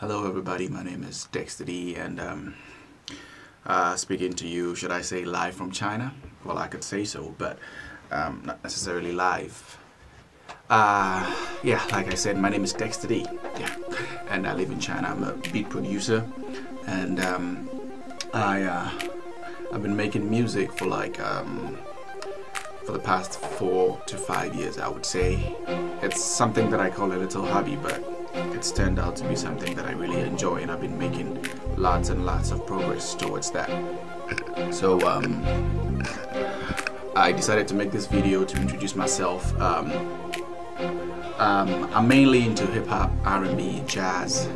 Hello everybody, my name is DextDee and speaking to you, should I say live from China? Well, I could say so, but not necessarily live. Yeah, like I said, my name is DextDee, yeah, and I live in China. I'm a beat producer, and I've been making music for like for the past 4 to 5 years, I would say. It's something that I call a little hobby, but it's turned out to be something that I really enjoy, and I've been making lots and lots of progress towards that. So I decided to make this video to introduce myself. I'm mainly into hip-hop, R&B, jazz,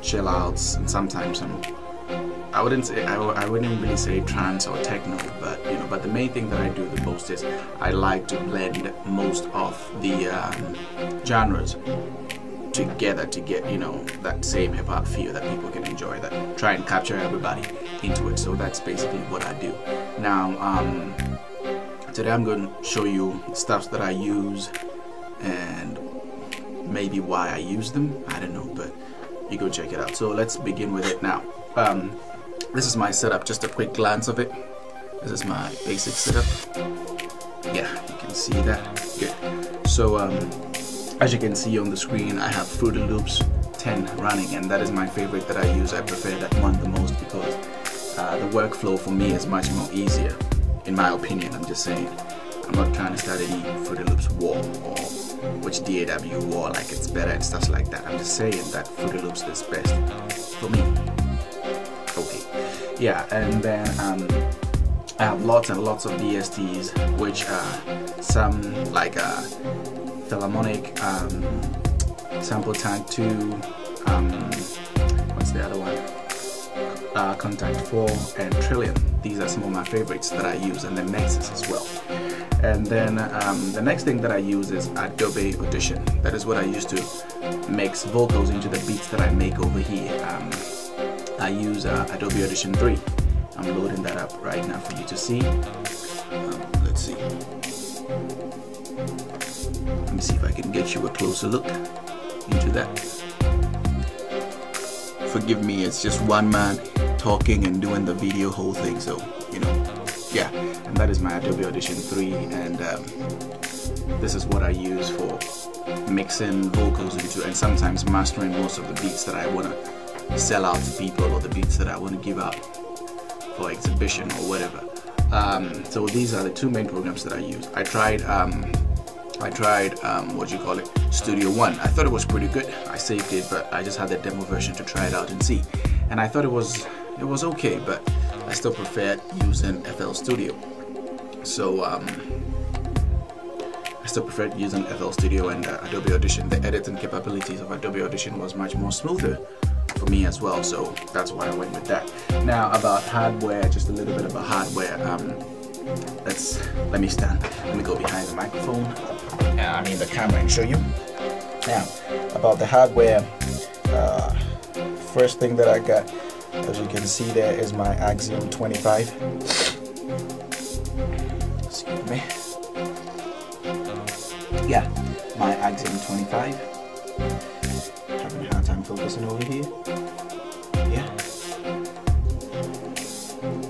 chill outs, and sometimes I wouldn't really say trance or techno, but but the main thing that I do the most is I like to blend most of the genres together to get that same hip hop feel that people can enjoy, that try and capture everybody into it. So that's basically what I do. Now today I'm going to show you stuff that I use and maybe why I use them. I don't know, but you go check it out. So let's begin with it now. This is my setup, just a quick glance of it. This is my basic setup. Yeah, you can see that. Good. So as you can see on the screen, I have Fruity Loops 10 running, and that is my favorite that I use. I prefer that one the most because the workflow for me is much more easier, in my opinion. I'm just saying. I'm not trying to start any Fruity Loops war or which DAW war, like it's better and stuff like that. I'm just saying that Fruity Loops is best for me. Okay. Yeah, and then I have lots and lots of DSTs, which are some like Philharmonic, Sample Tank 2, what's the other one? Contact 4 and Trillion. These are some of my favorites that I use, and then Nexus as well. And then the next thing that I use is Adobe Audition. That is what I use to mix vocals into the beats that I make over here. I use Adobe Audition 3. I'm loading that up right now for you to see. Let's see. Let me see if I can get you a closer look into that. Forgive me, it's just one man talking and doing the video whole thing, so yeah. And that is my Adobe Audition 3, and this is what I use for mixing vocals into and sometimes mastering most of the beats that I want to sell out to people, or the beats that I want to give out for exhibition or whatever. So these are the two main programs that I use. I tried what you call it, Studio One. I thought it was pretty good. I saved it, but I just had the demo version to try it out and see. And I thought it was okay, but I still preferred using FL Studio. So I still preferred using FL Studio and Adobe Audition. The editing capabilities of Adobe Audition was much more smoother for me as well, so that's why I went with that. Now about hardware, just a little bit about hardware. Let me stand. Let me go behind the microphone. I mean the camera, and show you. Now about the hardware, first thing that I got, as you can see there, is my Axiom 25. Excuse me. Yeah, my Axiom 25. Having a hard time focusing over here. Yeah.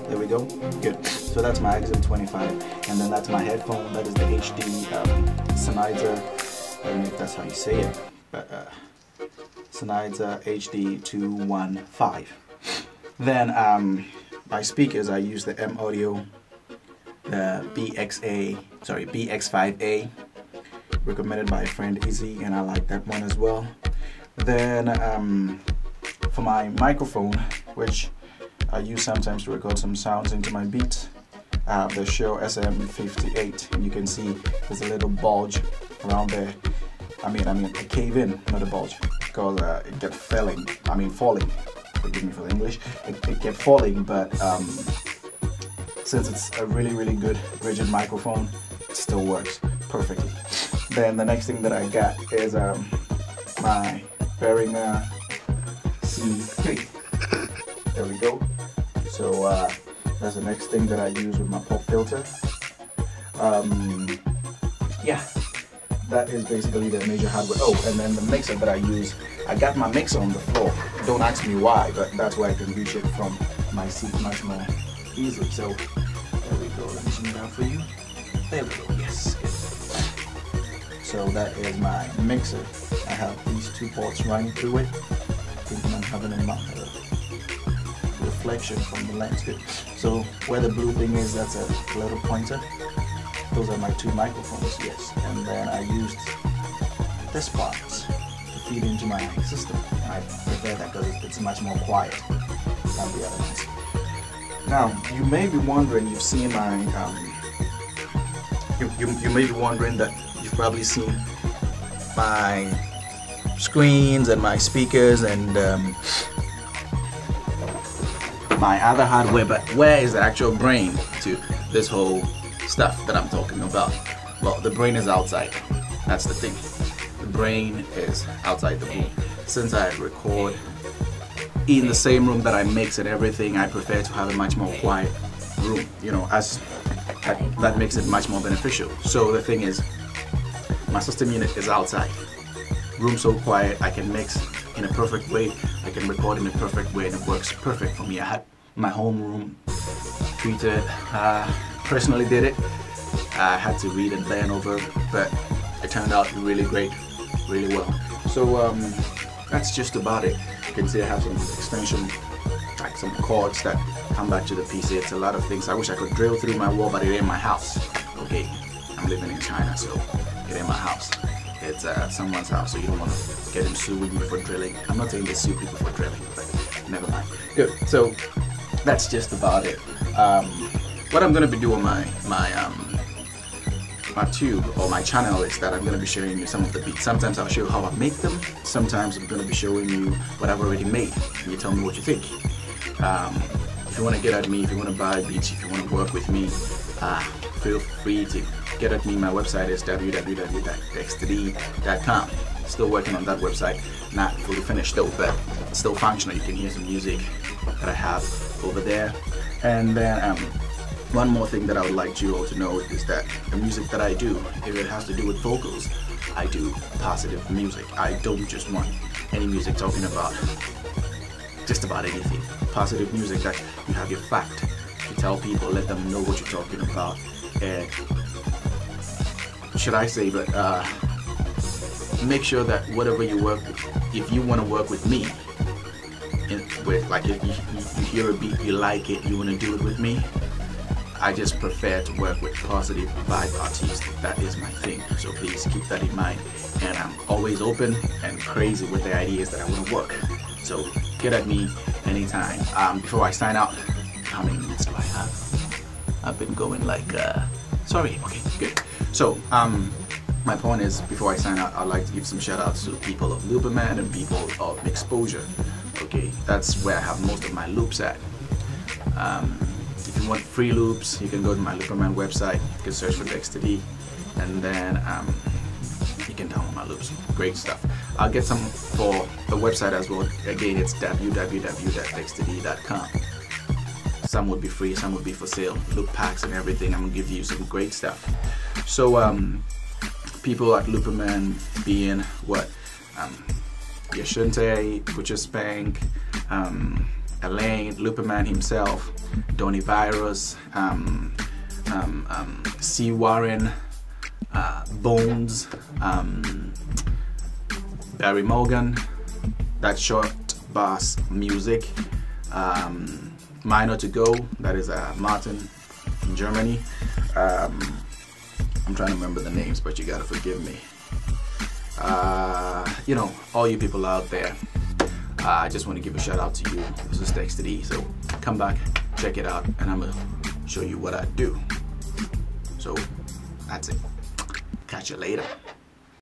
There we go. Good. So that's my Axiom 25, and then that's my headphone. That is the HD Sennheiser. I don't know if that's how you say it, but Sennheiser HD 215. Then my speakers, I use the M Audio, the BX5A, recommended by a friend Izzy, and I like that one as well. Then for my microphone, which I use sometimes to record some sounds into my beats, I have the Shure SM58, and you can see there's a little bulge around there. I mean a cave in, not a bulge, because it kept falling. Forgive me for the English. It kept falling, but since it's a really good rigid microphone, it still works perfectly. Then the next thing that I got is my Behringer C3. There we go. So that's the next thing that I use with my pop filter. Yeah. that is basically the major hardware. Oh, and then the mixer that I use, I got my mixer on the floor. Don't ask me why, but that's why I can reach it from my seat much more easily. So there we go. Let me zoom it out for you. There we go. Yes. So that is my mixer. I have these 2 ports running through it. Thinking I'm having a reflection from the landscape. So where the blue thing is, that's a little pointer. Those are my 2 microphones, yes. And then I used this part to feed into my system. And I prefer that because it's much more quiet than the other ones. Now, you may be wondering, you've seen my, you may be wondering that you've probably seen my screens and my speakers and my other hardware, but where is the actual brain to this whole stuff that I'm talking about? Well, the brain is outside. That's the thing. The brain is outside the room. Since I record in the same room that I mix and everything, I prefer to have a much more quiet room, you know, as that makes it much more beneficial. So the thing is, my system unit is outside. Room so quiet, I can mix in a perfect way, I can record in a perfect way, and it works perfect for me. I had my home room treated, personally did it. I had to read and learn over, but it turned out really great, really well. So that's just about it. You can see I have some extension, like some cords that come back to the PC. It's a lot of things. I wish I could drill through my wall, but it ain't my house. Okay, I'm living in China, so it ain't my house. It's someone's house, so you don't want to get him suing me for drilling. I'm not saying they sue people for drilling, but never mind. Good. So that's just about it. What I'm gonna be doing my tube or my channel is that I'm gonna be showing you some of the beats. Sometimes I'll show you how I make them. Sometimes I'm gonna be showing you what I've already made, and you tell me what you think. If you want to get at me, if you want to buy beats, if you want to work with me, feel free to get at me. My website is www.DextDee.com. Still working on that website, not fully finished though, but still functional. You can hear some music that I have over there. And then one more thing that I would like you all to know is that the music that I do, if it has to do with vocals, I do positive music. I don't just want any music talking about just about anything. Positive music that you have your fact. You tell people, let them know what you're talking about. And should I say, but make sure that whatever you work with, if you want to work with me, like if you hear a beat, you like it, you want to do it with me, I just prefer to work with positive vibe artists. That is my thing. So please keep that in mind. And I'm always open and crazy with the ideas that I want to work. So get at me anytime. Before I sign out, how many minutes do I have? I've been going like, sorry, okay, good. So, my point is, before I sign out, I'd like to give some shout outs to people of Looperman and people of Exposure. Okay, that's where I have most of my loops at. If you want free loops, you can go to my Looperman website. You can search for DextDee, and then you can download my loops. Great stuff. I'll get some for the website as well. Again, it's www.DextDee.com. Some would be free, some would be for sale. Loop packs and everything. I'm gonna give you some great stuff. So people at Looperman being what? Yashunte, Butcher Spank, Elaine, Looperman himself, Donny Virus, C. Warren, Bones, Barry Morgan, That Short Bass Music, Minor to Go, that is Martin in Germany. I'm trying to remember the names, but you gotta forgive me. You know, all you people out there, I just want to give a shout out to you. This is DextDee, so come back, check it out, and I'm gonna show you what I do. So that's it. Catch you later.